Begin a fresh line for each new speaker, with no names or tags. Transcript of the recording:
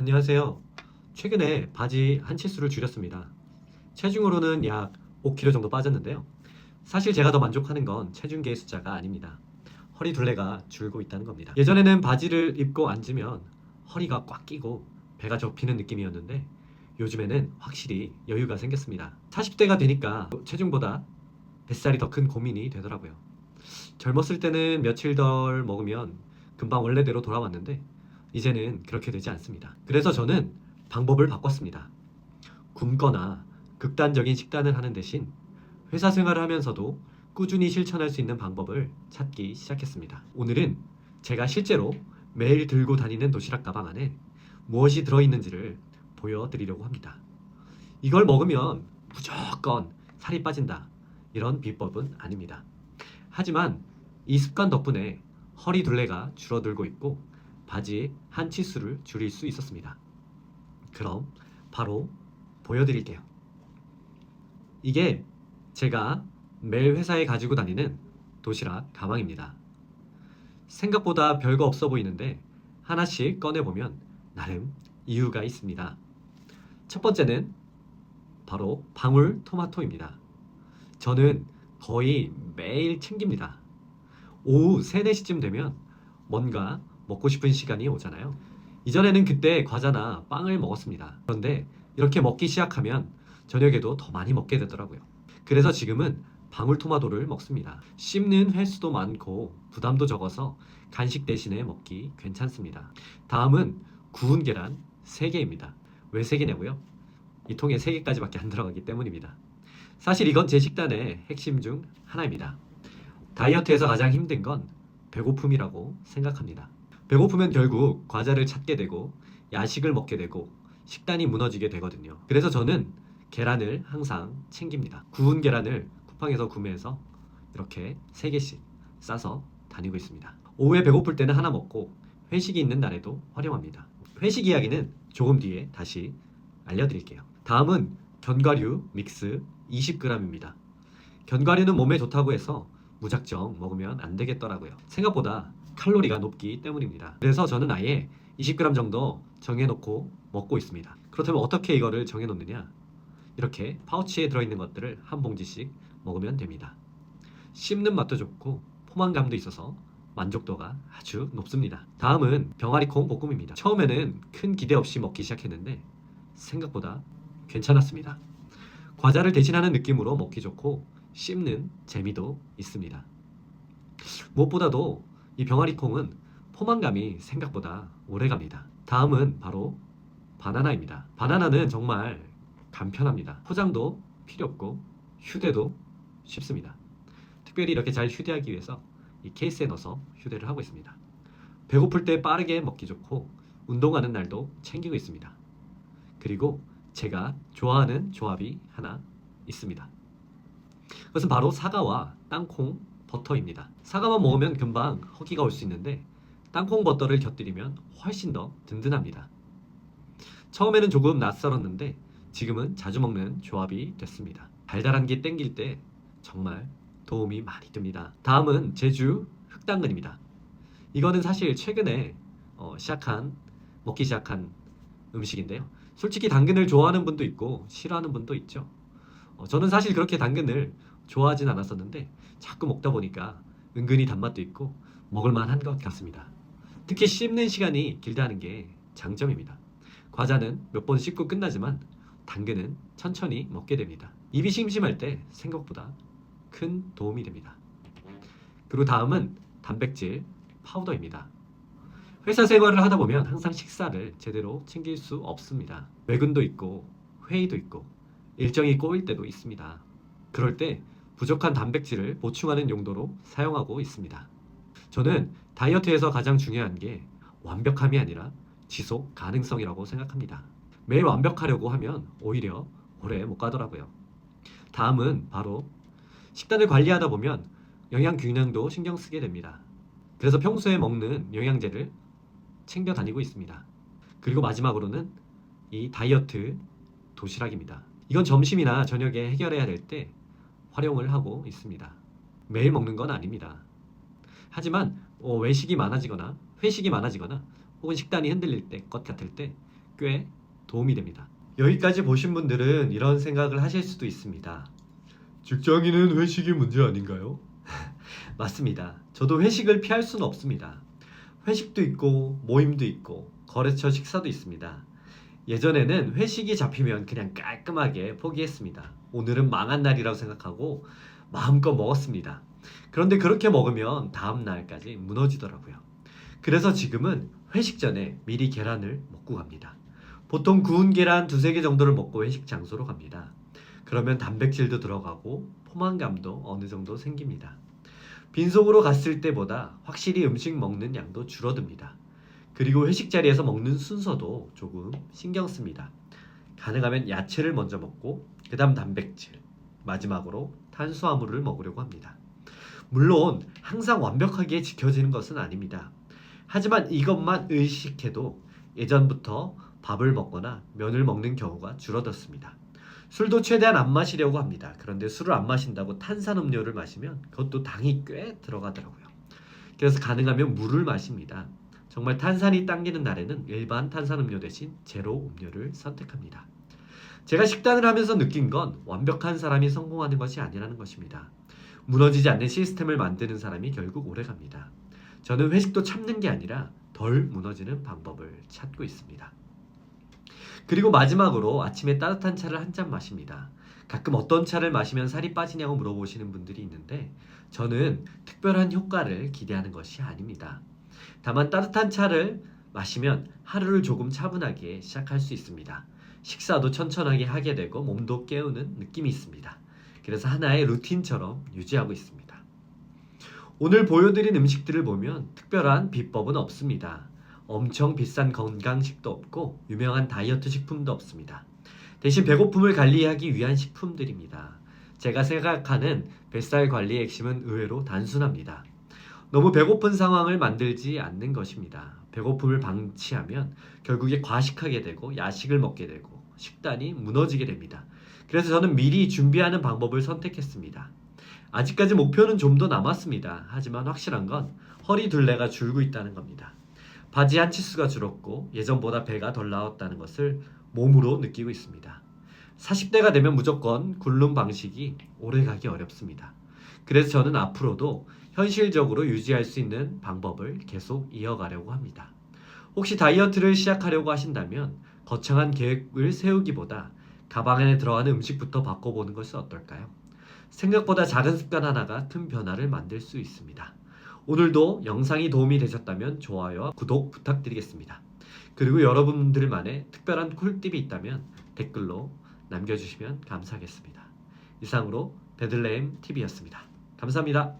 안녕하세요. 최근에 바지 한 치수를 줄였습니다. 체중으로는 약 5kg 정도 빠졌는데요. 사실 제가 더 만족하는 건 체중계의 숫자가 아닙니다. 허리 둘레가 줄고 있다는 겁니다. 예전에는 바지를 입고 앉으면 허리가 꽉 끼고 배가 접히는 느낌이었는데 요즘에는 확실히 여유가 생겼습니다. 40대가 되니까 체중보다 뱃살이 더 큰 고민이 되더라고요. 젊었을 때는 며칠 덜 먹으면 금방 원래대로 돌아왔는데 이제는 그렇게 되지 않습니다. 그래서 저는 방법을 바꿨습니다. 굶거나 극단적인 식단을 하는 대신 회사 생활을 하면서도 꾸준히 실천할 수 있는 방법을 찾기 시작했습니다. 오늘은 제가 실제로 매일 들고 다니는 도시락 가방 안에 무엇이 들어있는지를 보여드리려고 합니다. 이걸 먹으면 무조건 살이 빠진다. 이런 비법은 아닙니다. 하지만 이 습관 덕분에 허리 둘레가 줄어들고 있고 바지 한 치수를 줄일 수 있었습니다. 그럼 바로 보여드릴게요. 이게 제가 매일 회사에 가지고 다니는 도시락 가방입니다. 생각보다 별거 없어 보이는데 하나씩 꺼내보면 나름 이유가 있습니다. 첫 번째는 바로 방울토마토입니다. 저는 거의 매일 챙깁니다. 오후 3, 4시쯤 되면 뭔가 먹고 싶은 시간이 오잖아요. 이전에는 그때 과자나 빵을 먹었습니다. 그런데 이렇게 먹기 시작하면 저녁에도 더 많이 먹게 되더라고요. 그래서 지금은 방울토마토를 먹습니다. 씹는 횟수도 많고 부담도 적어서 간식 대신에 먹기 괜찮습니다. 다음은 구운 계란 3개입니다. 왜 3개냐고요? 이 통에 3개까지밖에 안 들어가기 때문입니다. 사실 이건 제 식단의 핵심 중 하나입니다. 다이어트에서 가장 힘든 건 배고픔이라고 생각합니다. 배고프면 결국 과자를 찾게 되고 야식을 먹게 되고 식단이 무너지게 되거든요. 그래서 저는 계란을 항상 챙깁니다. 구운 계란을 쿠팡에서 구매해서 이렇게 3개씩 싸서 다니고 있습니다. 오후에 배고플 때는 하나 먹고 회식이 있는 날에도 활용합니다. 회식 이야기는 조금 뒤에 다시 알려드릴게요. 다음은 견과류 믹스 20g입니다. 견과류는 몸에 좋다고 해서 무작정 먹으면 안 되겠더라고요. 생각보다 칼로리가 높기 때문입니다. 그래서 저는 아예 20g 정도 정해놓고 먹고 있습니다. 그렇다면 어떻게 이거를 정해놓느냐? 이렇게 파우치에 들어있는 것들을 한 봉지씩 먹으면 됩니다. 씹는 맛도 좋고 포만감도 있어서 만족도가 아주 높습니다. 다음은 병아리콩 볶음입니다. 처음에는 큰 기대 없이 먹기 시작했는데 생각보다 괜찮았습니다. 과자를 대신하는 느낌으로 먹기 좋고 씹는 재미도 있습니다. 무엇보다도 이 병아리콩은 포만감이 생각보다 오래갑니다. 다음은 바로 바나나입니다. 바나나는 정말 간편합니다. 포장도 필요 없고 휴대도 쉽습니다. 특별히 이렇게 잘 휴대하기 위해서 이 케이스에 넣어서 휴대를 하고 있습니다. 배고플 때 빠르게 먹기 좋고 운동하는 날도 챙기고 있습니다. 그리고 제가 좋아하는 조합이 하나 있습니다. 그것은 바로 사과와 땅콩 버터입니다. 사과만 먹으면 금방 허기가 올 수 있는데 땅콩 버터를 곁들이면 훨씬 더 든든합니다. 처음에는 조금 낯설었는데 지금은 자주 먹는 조합이 됐습니다. 달달한 게 땡길 때 정말 도움이 많이 됩니다. 다음은 제주 흑당근입니다. 이거는 사실 최근에 먹기 시작한 음식인데요. 솔직히 당근을 좋아하는 분도 있고 싫어하는 분도 있죠. 저는 사실 그렇게 당근을 좋아하진 않았었는데 자꾸 먹다 보니까 은근히 단맛도 있고 먹을만한 것 같습니다. 특히 씹는 시간이 길다는 게 장점입니다. 과자는 몇 번 씹고 끝나지만 당근은 천천히 먹게 됩니다. 입이 심심할 때 생각보다 큰 도움이 됩니다. 그리고 다음은 단백질 파우더입니다. 회사 생활을 하다 보면 항상 식사를 제대로 챙길 수 없습니다. 외근도 있고 회의도 있고 일정이 꼬일 때도 있습니다. 그럴 때 부족한 단백질을 보충하는 용도로 사용하고 있습니다. 저는 다이어트에서 가장 중요한 게 완벽함이 아니라 지속 가능성이라고 생각합니다. 매일 완벽하려고 하면 오히려 오래 못 가더라고요. 다음은 바로 식단을 관리하다 보면 영양 균형도 신경 쓰게 됩니다. 그래서 평소에 먹는 영양제를 챙겨 다니고 있습니다. 그리고 마지막으로는 이 다이어트 도시락입니다. 이건 점심이나 저녁에 해결해야 될 때 활용을 하고 있습니다. 매일 먹는 건 아닙니다. 하지만 외식이 많아지거나 회식이 많아지거나 혹은 식단이 흔들릴 것 같을 때 꽤 도움이 됩니다. 여기까지 보신 분들은 이런 생각을 하실 수도 있습니다. 직장인은 회식이 문제 아닌가요? 맞습니다. 저도 회식을 피할 수는 없습니다. 회식도 있고 모임도 있고 거래처 식사도 있습니다. 예전에는 회식이 잡히면 그냥 깔끔하게 포기했습니다. 오늘은 망한 날이라고 생각하고 마음껏 먹었습니다. 그런데 그렇게 먹으면 다음 날까지 무너지더라고요. 그래서 지금은 회식 전에 미리 계란을 먹고 갑니다. 보통 구운 계란 두세 개 정도를 먹고 회식 장소로 갑니다. 그러면 단백질도 들어가고 포만감도 어느 정도 생깁니다. 빈속으로 갔을 때보다 확실히 음식 먹는 양도 줄어듭니다. 그리고 회식 자리에서 먹는 순서도 조금 신경 씁니다. 가능하면 야채를 먼저 먹고 그 다음 단백질, 마지막으로 탄수화물을 먹으려고 합니다. 물론 항상 완벽하게 지켜지는 것은 아닙니다. 하지만 이것만 의식해도 예전부터 밥을 먹거나 면을 먹는 경우가 줄어들었습니다. 술도 최대한 안 마시려고 합니다. 그런데 술을 안 마신다고 탄산음료를 마시면 그것도 당이 꽤 들어가더라고요. 그래서 가능하면 물을 마십니다. 정말 탄산이 당기는 날에는 일반 탄산음료 대신 제로 음료를 선택합니다. 제가 식단을 하면서 느낀 건 완벽한 사람이 성공하는 것이 아니라는 것입니다. 무너지지 않는 시스템을 만드는 사람이 결국 오래갑니다. 저는 회식도 참는 게 아니라 덜 무너지는 방법을 찾고 있습니다. 그리고 마지막으로 아침에 따뜻한 차를 한 잔 마십니다. 가끔 어떤 차를 마시면 살이 빠지냐고 물어보시는 분들이 있는데 저는 특별한 효과를 기대하는 것이 아닙니다. 다만 따뜻한 차를 마시면 하루를 조금 차분하게 시작할 수 있습니다. 식사도 천천하게 하게 되고 몸도 깨우는 느낌이 있습니다. 그래서 하나의 루틴처럼 유지하고 있습니다. 오늘 보여드린 음식들을 보면 특별한 비법은 없습니다. 엄청 비싼 건강식도 없고 유명한 다이어트 식품도 없습니다. 대신 배고픔을 관리하기 위한 식품들입니다. 제가 생각하는 뱃살 관리의 핵심은 의외로 단순합니다. 너무 배고픈 상황을 만들지 않는 것입니다. 배고픔을 방치하면 결국에 과식하게 되고 야식을 먹게 되고 식단이 무너지게 됩니다. 그래서 저는 미리 준비하는 방법을 선택했습니다. 아직까지 목표는 좀 더 남았습니다. 하지만 확실한 건 허리 둘레가 줄고 있다는 겁니다. 바지 한 치수가 줄었고 예전보다 배가 덜 나왔다는 것을 몸으로 느끼고 있습니다. 40대가 되면 무조건 굶는 방식이 오래가기 어렵습니다. 그래서 저는 앞으로도 현실적으로 유지할 수 있는 방법을 계속 이어가려고 합니다. 혹시 다이어트를 시작하려고 하신다면 거창한 계획을 세우기보다 가방 안에 들어가는 음식부터 바꿔보는 것은 어떨까요? 생각보다 작은 습관 하나가 큰 변화를 만들 수 있습니다. 오늘도 영상이 도움이 되셨다면 좋아요와 구독 부탁드리겠습니다. 그리고 여러분들만의 특별한 꿀팁이 있다면 댓글로 남겨주시면 감사하겠습니다. 이상으로 베들레헴 TV였습니다. 감사합니다.